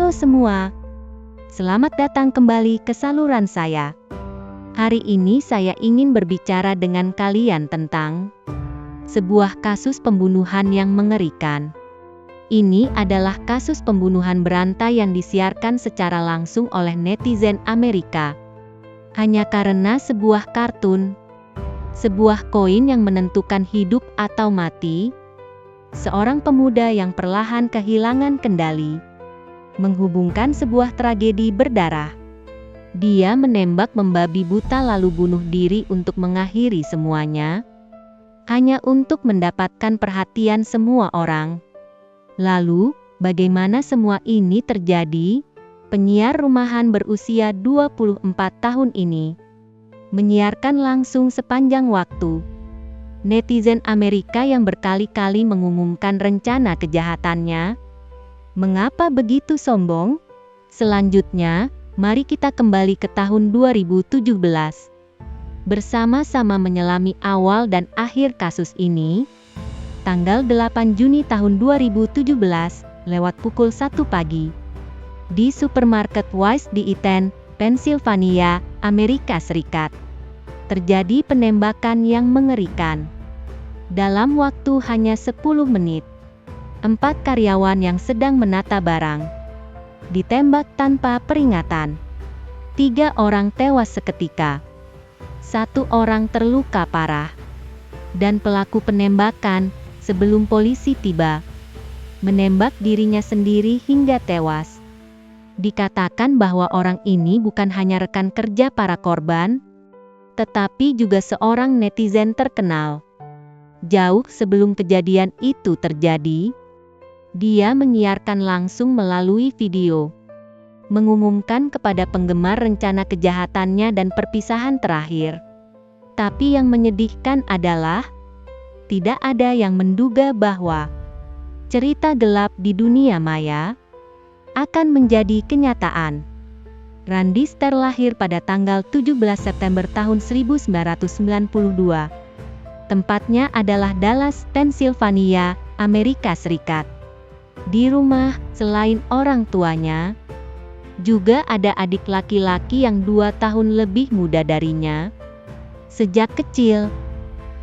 Halo semua, selamat datang kembali ke saluran saya. Hari ini saya ingin berbicara dengan kalian tentang sebuah kasus pembunuhan yang mengerikan. Ini adalah kasus pembunuhan berantai yang disiarkan secara langsung oleh netizen Amerika. Hanya karena sebuah kartun, sebuah koin yang menentukan hidup atau mati, seorang pemuda yang perlahan kehilangan kendali, menghubungkan sebuah tragedi berdarah. Dia menembak membabi buta lalu bunuh diri untuk mengakhiri semuanya, hanya untuk mendapatkan perhatian semua orang. Lalu, bagaimana semua ini terjadi? Penyiar rumahan berusia 24 tahun ini menyiarkan langsung sepanjang waktu. Netizen Amerika yang berkali-kali mengumumkan rencana kejahatannya. Mengapa begitu sombong? Selanjutnya, mari kita kembali ke tahun 2017. Bersama-sama menyelami awal dan akhir kasus ini. Tanggal 8 Juni tahun 2017, lewat pukul 1 pagi. Di supermarket Weis di Eaton, Pennsylvania, Amerika Serikat. Terjadi penembakan yang mengerikan. Dalam waktu hanya 10 menit. 4 karyawan yang sedang menata barang ditembak tanpa peringatan. 3 orang tewas seketika. 1 orang terluka parah. Dan pelaku penembakan, sebelum polisi tiba, menembak dirinya sendiri hingga tewas. Dikatakan bahwa orang ini bukan hanya rekan kerja para korban, tetapi juga seorang netizen terkenal. Jauh sebelum kejadian itu terjadi, dia menyiarkan langsung melalui video, mengumumkan kepada penggemar rencana kejahatannya dan perpisahan terakhir. Tapi yang menyedihkan adalah, tidak ada yang menduga bahwa cerita gelap di dunia maya akan menjadi kenyataan. Randy Stair lahir pada tanggal 17 September tahun 1992. Tempatnya adalah Dallas, Pennsylvania, Amerika Serikat. Di rumah, selain orang tuanya, juga ada adik laki-laki yang 2 tahun lebih muda darinya. Sejak kecil,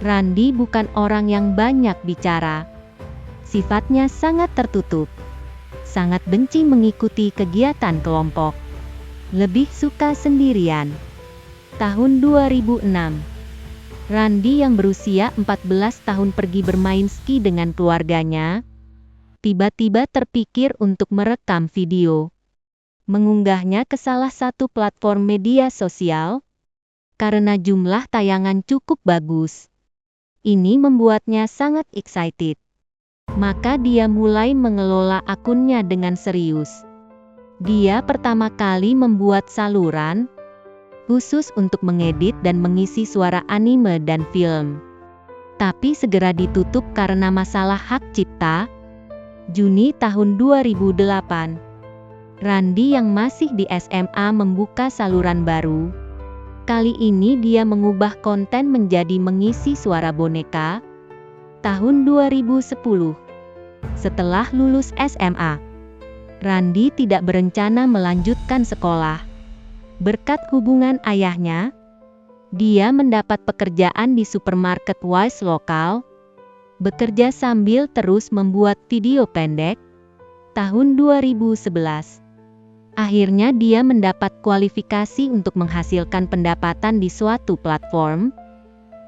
Randy bukan orang yang banyak bicara. Sifatnya sangat tertutup. Sangat benci mengikuti kegiatan kelompok. Lebih suka sendirian. Tahun 2006, Randy yang berusia 14 tahun pergi bermain ski dengan keluarganya. Tiba-tiba terpikir untuk merekam video. Mengunggahnya ke salah satu platform media sosial. Karena jumlah tayangan cukup bagus. Ini membuatnya sangat excited. Maka dia mulai mengelola akunnya dengan serius. Dia pertama kali membuat saluran khusus untuk mengedit dan mengisi suara anime dan film. Tapi segera ditutup karena masalah hak cipta. Juni tahun 2008, Randy yang masih di SMA membuka saluran baru. Kali ini dia mengubah konten menjadi mengisi suara boneka. Tahun 2010, setelah lulus SMA, Randy tidak berencana melanjutkan sekolah. Berkat hubungan ayahnya, dia mendapat pekerjaan di supermarket Weis lokal. Bekerja sambil terus membuat video pendek. Tahun 2011, akhirnya dia mendapat kualifikasi untuk menghasilkan pendapatan di suatu platform.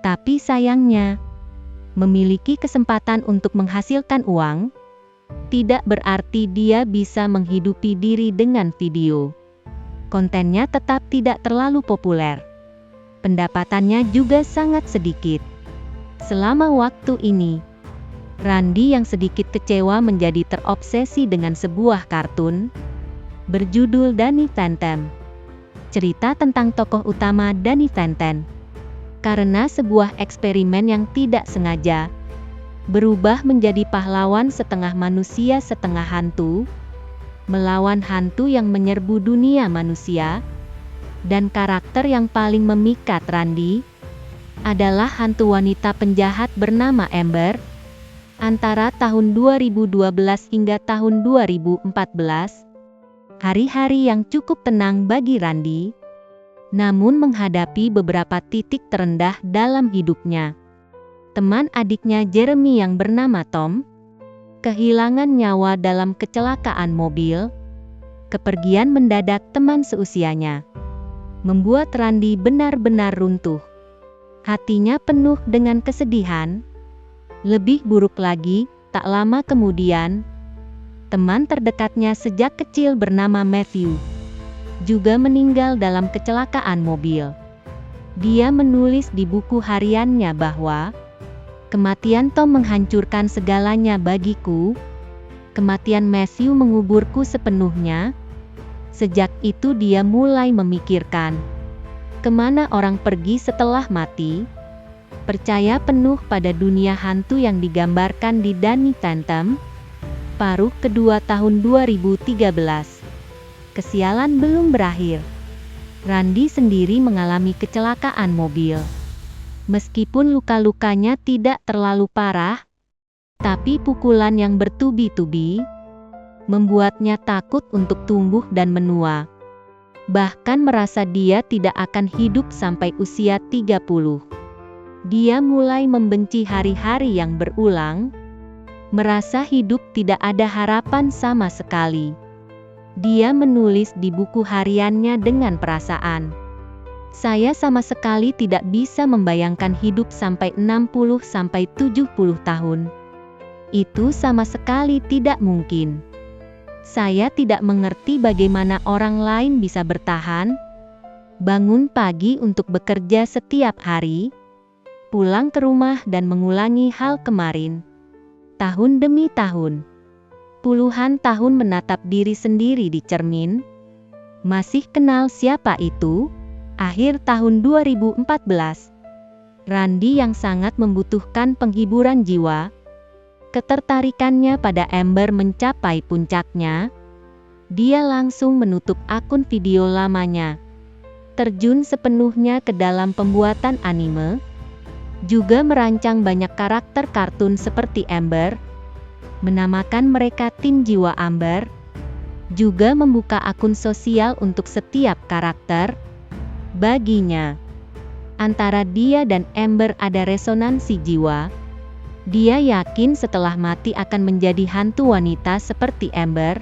Tapi sayangnya, memiliki kesempatan untuk menghasilkan uang, tidak berarti dia bisa menghidupi diri dengan video. Kontennya tetap tidak terlalu populer. Pendapatannya juga sangat sedikit. Selama waktu ini, Randy yang sedikit kecewa menjadi terobsesi dengan sebuah kartun berjudul Danny Phantom. Cerita tentang tokoh utama Danny Phantom. Karena sebuah eksperimen yang tidak sengaja berubah menjadi pahlawan setengah manusia setengah hantu, melawan hantu yang menyerbu dunia manusia. Dan karakter yang paling memikat Randy adalah hantu wanita penjahat bernama Amber. Antara tahun 2012 hingga tahun 2014, Hari-hari yang cukup tenang bagi Randy, namun menghadapi beberapa titik terendah dalam hidupnya. Teman adiknya Jeremy yang bernama Tom kehilangan nyawa dalam kecelakaan mobil. Kepergian mendadak teman seusianya membuat Randy benar-benar runtuh. Hatinya penuh dengan kesedihan. Lebih buruk lagi, tak lama kemudian, teman terdekatnya sejak kecil bernama Matthew juga meninggal dalam kecelakaan mobil. Dia menulis di buku hariannya bahwa kematian Tom menghancurkan segalanya bagiku. Kematian Matthew menguburku sepenuhnya. Sejak itu dia mulai memikirkan kemana orang pergi setelah mati. Percaya penuh pada dunia hantu yang digambarkan di Danny Phantom, paruh kedua tahun 2013. Kesialan belum berakhir. Randy sendiri mengalami kecelakaan mobil. Meskipun luka-lukanya tidak terlalu parah, tapi pukulan yang bertubi-tubi membuatnya takut untuk tumbuh dan menua. Bahkan merasa dia tidak akan hidup sampai usia 30. Dia mulai membenci hari-hari yang berulang, merasa hidup tidak ada harapan sama sekali. Dia menulis di buku hariannya dengan perasaan, "Saya sama sekali tidak bisa membayangkan hidup sampai 60-70 tahun. Itu sama sekali tidak mungkin. Saya tidak mengerti bagaimana orang lain bisa bertahan, bangun pagi untuk bekerja setiap hari, pulang ke rumah dan mengulangi hal kemarin, tahun demi tahun. Puluhan tahun menatap diri sendiri di cermin. Masih kenal siapa itu?" Akhir tahun 2014, Randy yang sangat membutuhkan penghiburan jiwa, ketertarikannya pada Amber mencapai puncaknya. Dia langsung menutup akun video lamanya, terjun sepenuhnya ke dalam pembuatan anime, juga merancang banyak karakter kartun seperti Amber, menamakan mereka tim jiwa Amber, juga membuka akun sosial untuk setiap karakter. Baginya, antara dia dan Amber ada resonansi jiwa. Dia yakin setelah mati akan menjadi hantu wanita seperti Amber,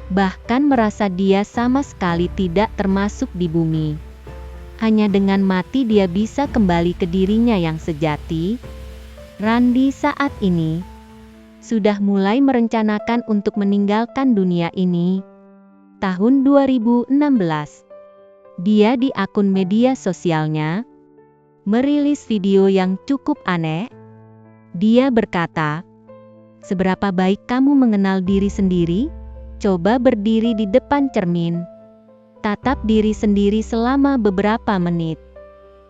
bahkan merasa dia sama sekali tidak termasuk di bumi. Hanya dengan mati dia bisa kembali ke dirinya yang sejati. Randy saat ini sudah mulai merencanakan untuk meninggalkan dunia ini. Tahun 2016, dia di akun media sosialnya merilis video yang cukup aneh. Dia berkata, "Seberapa baik kamu mengenal diri sendiri? Coba berdiri di depan cermin. Tatap diri sendiri selama beberapa menit.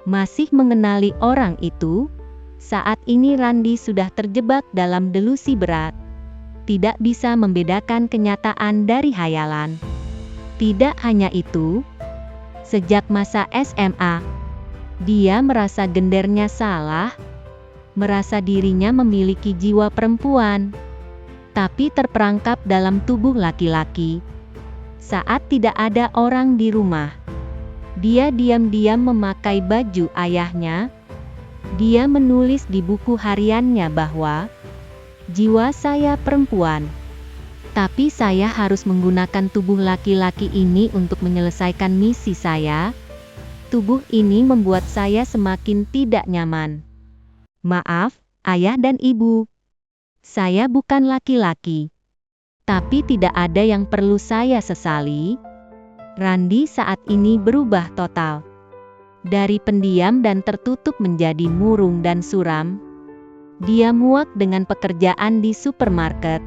Masih mengenali orang itu?" Saat ini Randy sudah terjebak dalam delusi berat. Tidak bisa membedakan kenyataan dari hayalan. Tidak hanya itu, sejak masa SMA, dia merasa gendernya salah, merasa dirinya memiliki jiwa perempuan, tapi terperangkap dalam tubuh laki-laki. Saat tidak ada orang di rumah, dia diam-diam memakai baju ayahnya. Dia menulis di buku hariannya bahwa, "Jiwa saya perempuan, tapi saya harus menggunakan tubuh laki-laki ini untuk menyelesaikan misi saya. Tubuh ini membuat saya semakin tidak nyaman. Maaf, ayah dan ibu. Saya bukan laki-laki. Tapi tidak ada yang perlu saya sesali." Randy saat ini berubah total. Dari pendiam dan tertutup menjadi murung dan suram. Dia muak dengan pekerjaan di supermarket,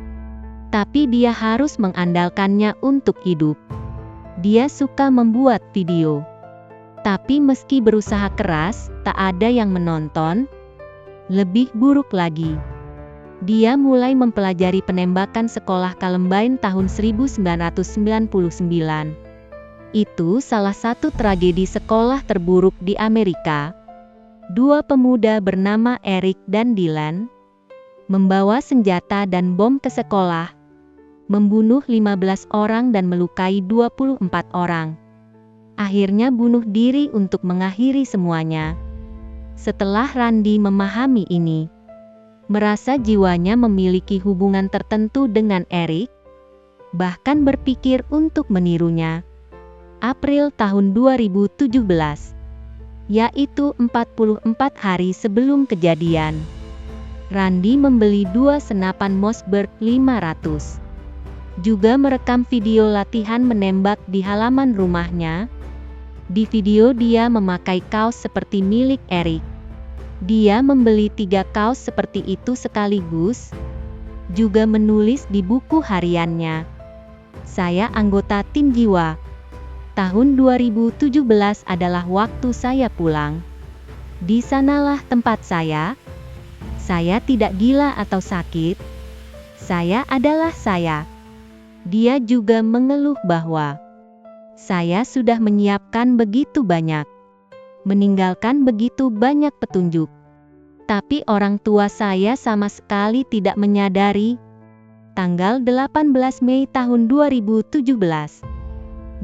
tapi dia harus mengandalkannya untuk hidup. Dia suka membuat video, tapi meski berusaha keras, tak ada yang menonton. Lebih buruk lagi, dia mulai mempelajari penembakan sekolah Columbine tahun 1999. Itu salah satu tragedi sekolah terburuk di Amerika. Dua pemuda bernama Eric dan Dylan membawa senjata dan bom ke sekolah. membunuh 15 orang dan melukai 24 orang. Akhirnya bunuh diri untuk mengakhiri semuanya. Setelah Randy memahami ini, merasa jiwanya memiliki hubungan tertentu dengan Eric, bahkan berpikir untuk menirunya. April tahun 2017, yaitu 44 hari sebelum kejadian, Randy membeli 2 senapan Mossberg 500. Juga merekam video latihan menembak di halaman rumahnya. Di video dia memakai kaos seperti milik Eric. Dia membeli 3 kaos seperti itu sekaligus. Juga menulis di buku hariannya, "Saya anggota tim jiwa. Tahun 2017 adalah waktu saya pulang. Di sanalah tempat saya. Saya tidak gila atau sakit. Saya adalah saya." Dia juga mengeluh bahwa, "Saya sudah menyiapkan begitu banyak, meninggalkan begitu banyak petunjuk. Tapi orang tua saya sama sekali tidak menyadari." Tanggal 18 Mei tahun 2017,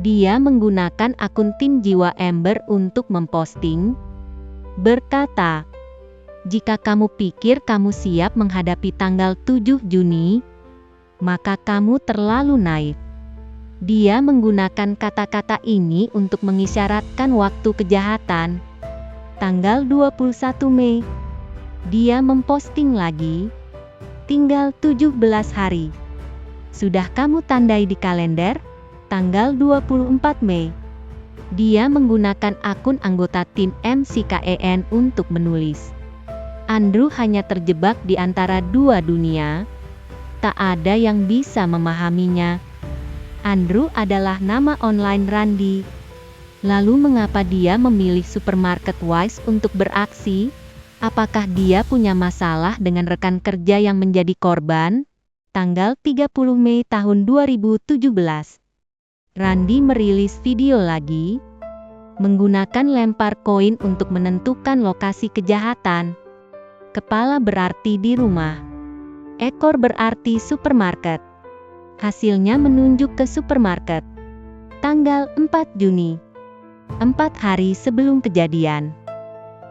dia menggunakan akun tim jiwa Amber untuk memposting, berkata, "Jika kamu pikir kamu siap menghadapi tanggal 7 Juni, maka kamu terlalu naif." Dia menggunakan kata-kata ini untuk mengisyaratkan waktu kejahatan. Tanggal 21 Mei, dia memposting lagi, "Tinggal 17 hari. Sudah kamu tandai di kalender?" Tanggal 24 Mei, dia menggunakan akun anggota tim MCKEN untuk menulis, "Andrew hanya terjebak di antara dua dunia. Tak ada yang bisa memahaminya." Andrew adalah nama online Randy. Lalu mengapa dia memilih supermarket Wise untuk beraksi? Apakah dia punya masalah dengan rekan kerja yang menjadi korban? Tanggal 30 Mei tahun 2017, Randy merilis video lagi, menggunakan lempar koin untuk menentukan lokasi kejahatan. Kepala berarti di rumah. Ekor berarti supermarket. Hasilnya menunjuk ke supermarket. Tanggal 4 Juni, 4 hari sebelum kejadian,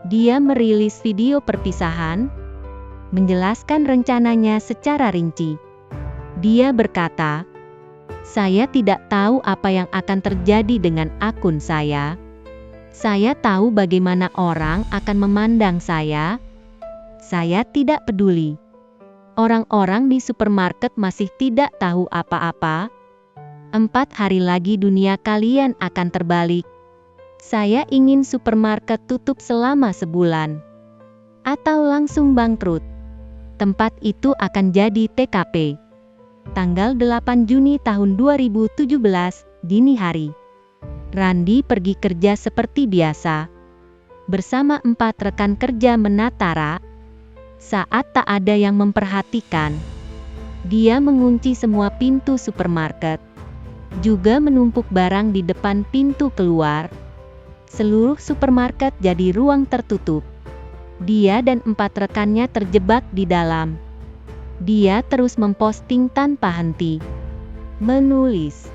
dia merilis video perpisahan, menjelaskan rencananya secara rinci. Dia berkata, "Saya tidak tahu apa yang akan terjadi dengan akun saya. Saya tahu bagaimana orang akan memandang saya. Saya tidak peduli. Orang-orang di supermarket masih tidak tahu apa-apa. 4 hari lagi dunia kalian akan terbalik. Saya ingin supermarket tutup selama sebulan. Atau langsung bangkrut. Tempat itu akan jadi TKP." Tanggal 8 Juni tahun 2017, dini hari, Randy pergi kerja seperti biasa. Bersama 4 rekan kerja menata rak. Saat tak ada yang memperhatikan, dia mengunci semua pintu supermarket. Juga menumpuk barang di depan pintu keluar. Seluruh supermarket jadi ruang tertutup. Dia dan 4 rekannya terjebak di dalam. Dia terus memposting tanpa henti. Menulis,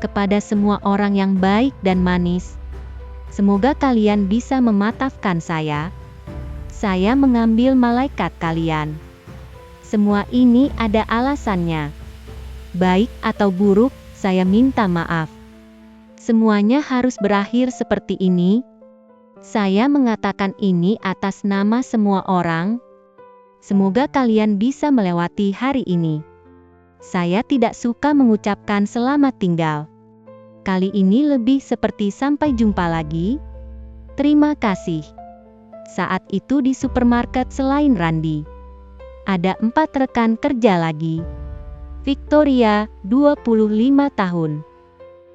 "Kepada semua orang yang baik dan manis, semoga kalian bisa memaafkan saya. Saya mengambil malaikat kalian. Semua ini ada alasannya. Baik atau buruk, saya minta maaf. Semuanya harus berakhir seperti ini. Saya mengatakan ini atas nama semua orang. Semoga kalian bisa melewati hari ini. Saya tidak suka mengucapkan selamat tinggal. Kali ini lebih seperti sampai jumpa lagi. Terima kasih." Saat itu di supermarket selain Randy, ada 4 rekan kerja lagi. Victoria, 25 tahun.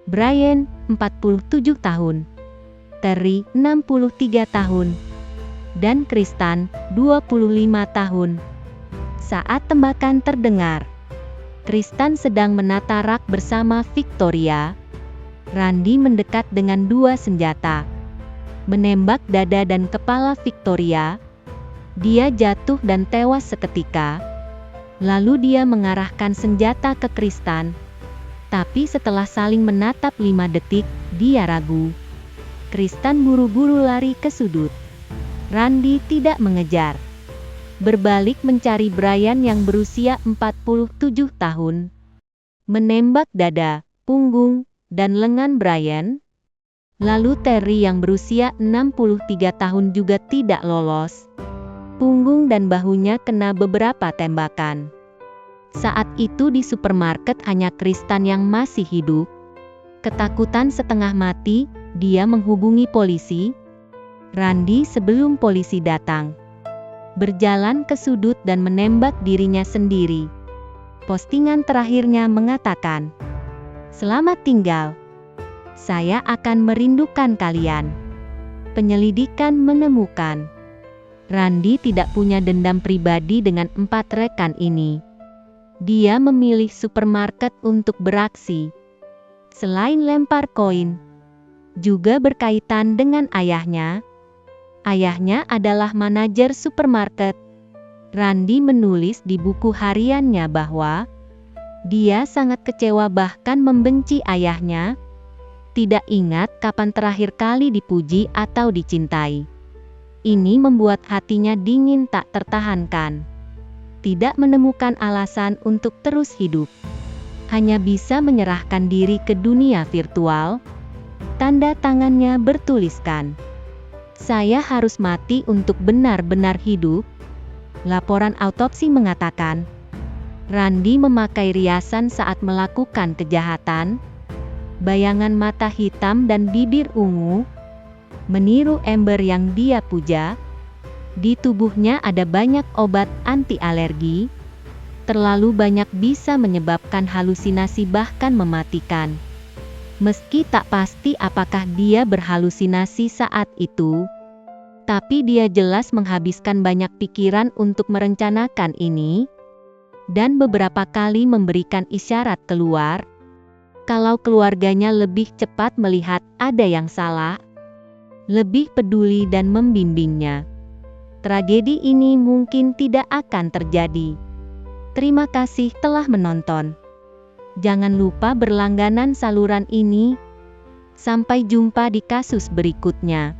Brian, 47 tahun. Terry, 63 tahun. Dan Kristen, 25 tahun. Saat tembakan terdengar, Kristen sedang menata rak bersama Victoria. Randy mendekat dengan 2 senjata. Menembak dada dan kepala Victoria. Dia jatuh dan tewas seketika. Lalu dia mengarahkan senjata ke Kristen. Tapi setelah saling menatap 5 detik, dia ragu. Kristen buru-buru lari ke sudut. Randy tidak mengejar. Berbalik mencari Brian yang berusia 47 tahun. Menembak dada, punggung, dan lengan Brian. Lalu Terry yang berusia 63 tahun juga tidak lolos. Punggung dan bahunya kena beberapa tembakan. Saat itu di supermarket hanya Kristen yang masih hidup. Ketakutan setengah mati, dia menghubungi polisi. Randy sebelum polisi datang. Berjalan ke sudut dan menembak dirinya sendiri. Postingan terakhirnya mengatakan, "Selamat tinggal. Saya akan merindukan kalian." Penyelidikan menemukan Randy tidak punya dendam pribadi dengan 4 rekan ini. Dia memilih supermarket untuk beraksi. Selain lempar koin, juga berkaitan dengan ayahnya. Ayahnya adalah manajer supermarket. Randy menulis di buku hariannya bahwa dia sangat kecewa bahkan membenci ayahnya. Tidak ingat kapan terakhir kali dipuji atau dicintai. Ini membuat hatinya dingin tak tertahankan. Tidak menemukan alasan untuk terus hidup. Hanya bisa menyerahkan diri ke dunia virtual. Tanda tangannya bertuliskan, "Saya harus mati untuk benar-benar hidup." Laporan autopsi mengatakan, Randy memakai riasan saat melakukan kejahatan. Bayangan mata hitam dan bibir ungu, meniru Amber yang dia puja. Di tubuhnya ada banyak obat anti alergi. Terlalu banyak bisa menyebabkan halusinasi bahkan mematikan. Meski tak pasti apakah dia berhalusinasi saat itu, tapi dia jelas menghabiskan banyak pikiran untuk merencanakan ini, dan beberapa kali memberikan isyarat keluar. Kalau keluarganya lebih cepat melihat ada yang salah, lebih peduli dan membimbingnya, tragedi ini mungkin tidak akan terjadi. Terima kasih telah menonton. Jangan lupa berlangganan saluran ini. Sampai jumpa di kasus berikutnya.